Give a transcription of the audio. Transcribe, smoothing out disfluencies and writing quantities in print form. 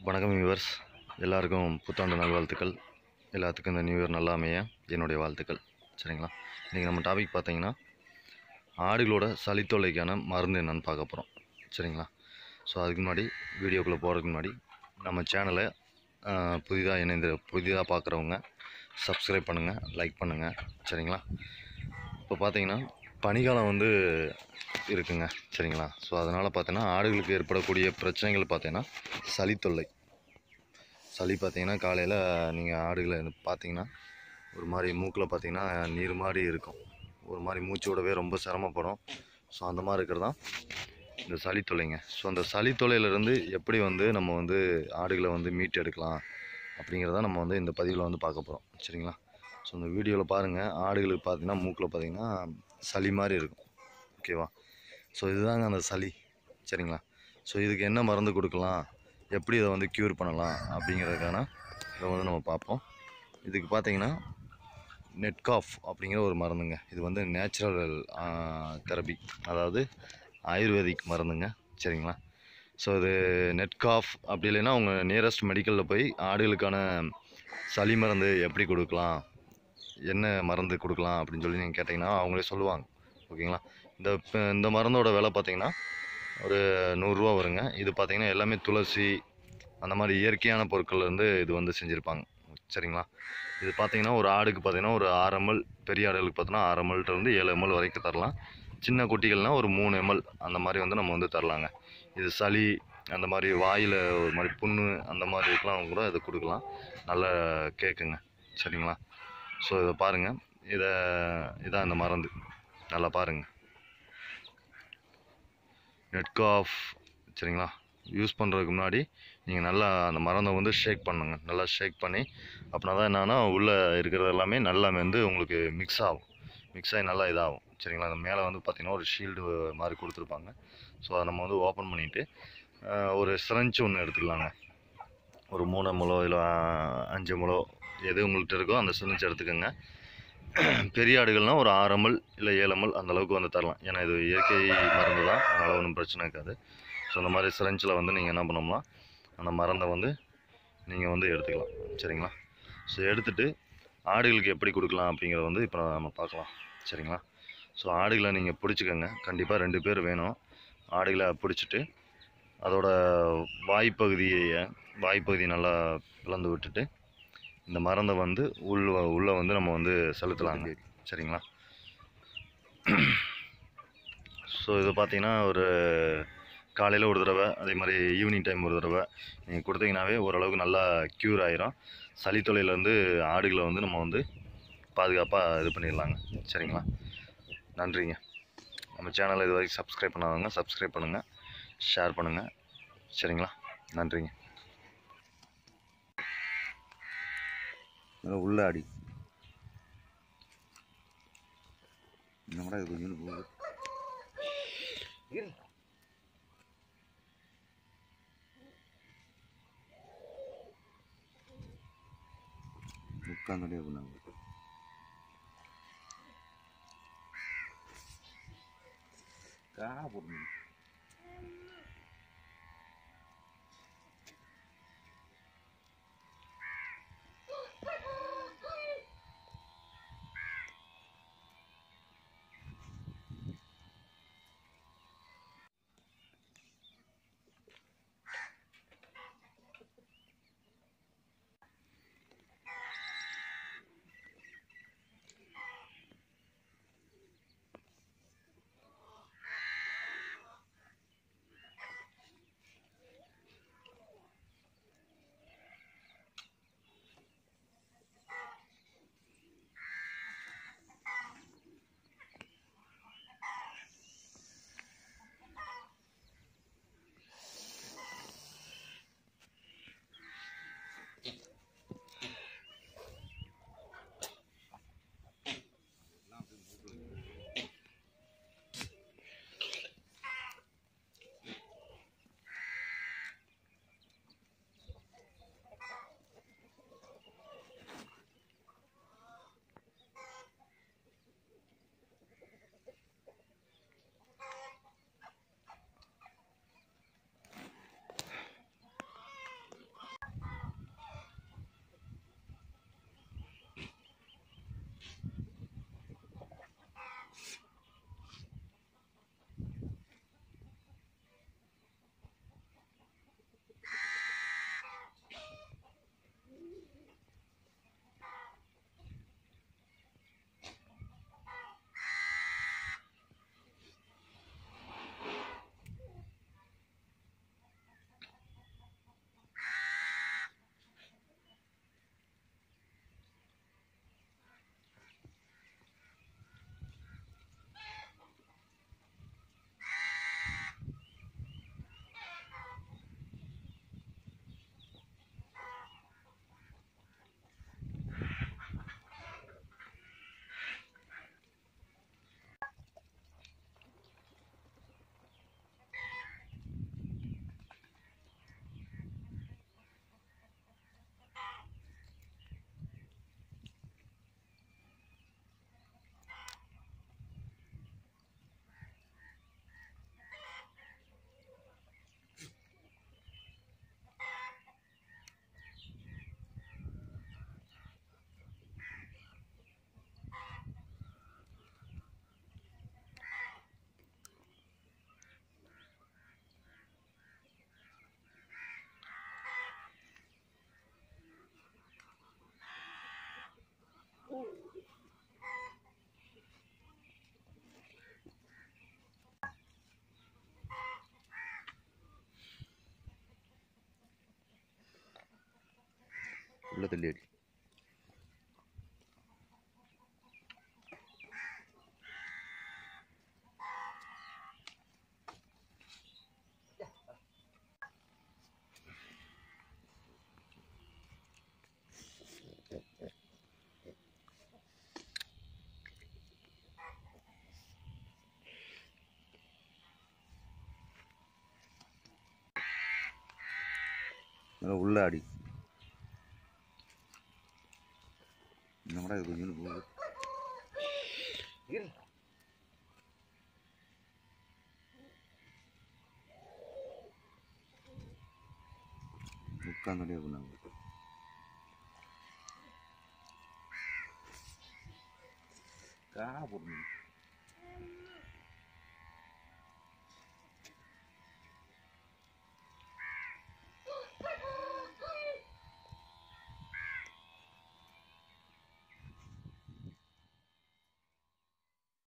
வணக்கம் வியூவர்ஸ், எல்லாருக்கும் புத்தாண்டு நல்வாழ்த்துக்கள். எல்லாத்துக்கும் இந்த நியூ இயர் நல்லா அமைய என்னுடைய வாழ்த்துக்கள். சரிங்களா? இன்றைக்கி நம்ம டாபிக் பார்த்தீங்கன்னா ஆடுகளோட சளித்தொல்லைக்கான மருந்து என்னென்னு பார்க்க போகிறோம். சரிங்களா? ஸோ அதுக்கு முன்னாடி வீடியோக்குள்ளே போகிறதுக்கு முன்னாடி நம்ம சேனலை புதிதாக பார்க்குறவங்க சப்ஸ்கிரைப் பண்ணுங்கள், லைக் பண்ணுங்கள். சரிங்களா? இப்போ பார்த்தீங்கன்னா பனிக்காலம் இருக்குங்க. சரிங்களா? ஸோ அதனால் பார்த்தீங்கன்னா ஆடுகளுக்கு ஏற்படக்கூடிய பிரச்சனைகள் பார்த்தீங்கன்னா சளி பார்த்தீங்கன்னா காலையில் நீங்கள் ஆடுகளை பார்த்தீங்கன்னா ஒரு மாதிரி மூக்கில் பார்த்தீங்கன்னா நீர் மாதிரி இருக்கும், ஒரு மாதிரி மூச்சு விடவே ரொம்ப சிரமப்படும். ஸோ அந்த மாதிரி இருக்கிறது தான் இந்த சளித்தொல்லைங்க. ஸோ அந்த சளித்தொல்லையிலேருந்து எப்படி நம்ம ஆடுகளை மீட்டு எடுக்கலாம் அப்படிங்கிறத நம்ம இந்த பதிவில் பார்க்க போகிறோம். சரிங்களா? ஸோ இந்த வீடியோவில் பாருங்கள், ஆடுகளுக்கு பார்த்தீங்கன்னா மூக்கில் பார்த்தீங்கன்னா சளி மாதிரி இருக்கும். ஓகேவா? ஸோ இதுதாங்க அந்த சளி. சரிங்களா? ஸோ இதுக்கு என்ன மருந்து கொடுக்கலாம், எப்படி இதை க்யூர் பண்ணலாம் அப்படிங்கிறதுக்கான இதை நம்ம பார்ப்போம். இதுக்கு பார்த்தீங்கன்னா நெட்காஃப் அப்படிங்கிற ஒரு மருந்துங்க. இது நேச்சுரல் தெரப்பி, அதாவது ஆயுர்வேதிக் மருந்துங்க. சரிங்களா? ஸோ இது நெட்காஃப் அப்படி இல்லைன்னா உங்கள் நியரஸ்ட் மெடிக்கலில் போய் ஆடுகளுக்கான சளி மருந்து எப்படி கொடுக்கலாம், என்ன மருந்து கொடுக்கலாம் அப்படின்னு சொல்லி நீங்கள் கேட்டிங்கன்னா அவங்களே சொல்லுவாங்க. ஓகேங்களா? இந்த மருந்தோட விலை பார்த்தீங்கன்னா ஒரு 100 ரூபா வருங்க. இது பார்த்தீங்கன்னா எல்லாமே துளசி அந்த மாதிரி இயற்கையான பொருட்கள்லேருந்து இது செஞ்சுருப்பாங்க. சரிங்களா? இது பார்த்தீங்கன்னா ஒரு ஆடுக்கு பார்த்தீங்கன்னா ஒரு 6 ml, பெரிய ஆடுகளுக்கு பார்த்தோன்னா 6 ml 7 ml வரைக்கும் தரலாம். சின்ன குட்டிகள்னால் ஒரு 3 ml அந்த மாதிரி நம்ம தரலாங்க. இது சளி அந்த மாதிரி வாயில் ஒரு மாதிரி புண்ணு அந்த மாதிரி இருக்கலாம் கூட இது கொடுக்கலாம், நல்லா கேட்குங்க. சரிங்களா? ஸோ இதை பாருங்கள், இதான் இந்த மருந்து, நல்லா பாருங்கள். நெட்காஃப். சரிங்களா? யூஸ் பண்ணுறதுக்கு முன்னாடி நீங்கள் நல்லா அந்த மருந்தை ஷேக் பண்ணுங்க. நல்லா ஷேக் பண்ணி அப்படின்னா தான் என்னன்னா உள்ளே இருக்கிறது எல்லாமே நல்லா உங்களுக்கு மிக்ஸ் ஆகி நல்லா இதாகும். சரிங்களா? அந்த மேலே பார்த்திங்கன்னா ஒரு ஷீல்டு மாதிரி கொடுத்துருப்பாங்க. ஸோ அதை நம்ம ஓப்பன் பண்ணிவிட்டு ஒரு சிரஞ்ச் ஒன்று எடுத்துக்கலாங்க. ஒரு 3 ml இல்லை 5 ml எது உங்கள்கிட்ட இருக்கோ அந்த சிரஞ்ச் எடுத்துக்கோங்க. பெரிய ஆடுகள்னால் ஒரு 6 ml இல்லை 7 ml அந்தளவுக்கு தரலாம். ஏன்னா இது இயற்கை மருந்து தான், அதனால் ஒன்றும் பிரச்சனை இருக்காது. ஸோ அந்த மாதிரி சிரஞ்சில் நீங்கள் என்ன பண்ணோம்னா அந்த மருந்தை நீங்கள் எடுத்துக்கலாம். சரிங்களா? ஸோ எடுத்துகிட்டு ஆடுகளுக்கு எப்படி கொடுக்கலாம் அப்படிங்கிறத இப்போ நம்ம பார்க்கலாம். சரிங்களா? ஸோ ஆடுகளை நீங்கள் பிடிச்சிக்கோங்க, கண்டிப்பாக 2 பேர் வேணும். ஆடுகளை பிடிச்சிட்டு அதோட வாய்ப்பகுதியை நல்லா பிளந்து விட்டுட்டு இந்த மருந்தை உள்ளே நம்ம செலுத்தலாங்க. சரிங்களா? ஸோ இது பார்த்தீங்கன்னா ஒரு காலையில் ஒரு தடவை, அதே மாதிரி ஈவினிங் டைம் ஒரு தடவை நீங்கள் கொடுத்தீங்கன்னாவே ஓரளவுக்கு நல்லா க்யூர் ஆகிரும். சளித்தொல்லையிலேருந்து ஆடுகளை நம்ம பாதுகாப்பாக இது பண்ணிடலாங்க. சரிங்களா? நன்றிங்க. நம்ம சேனலை இது வரைக்கும் சப்ஸ்கிரைப் பண்ணாதவங்க சப்ஸ்கிரைப் பண்ணுங்கள், ஷேர் பண்ணுங்கள். சரிங்களா? நன்றிங்க. உள்ள அடி நம்மடா இது கொஞ்சம் போகுது. உட்காந்துட்டே பண்ணாங்க. போடணும். உள்ள தள்ளி அடி. உள்ள அடி. நம்மடா இது கொஞ்சம் போகுது. உட்காந்துட்டே பண்ணாங்க. காணா போடணும்.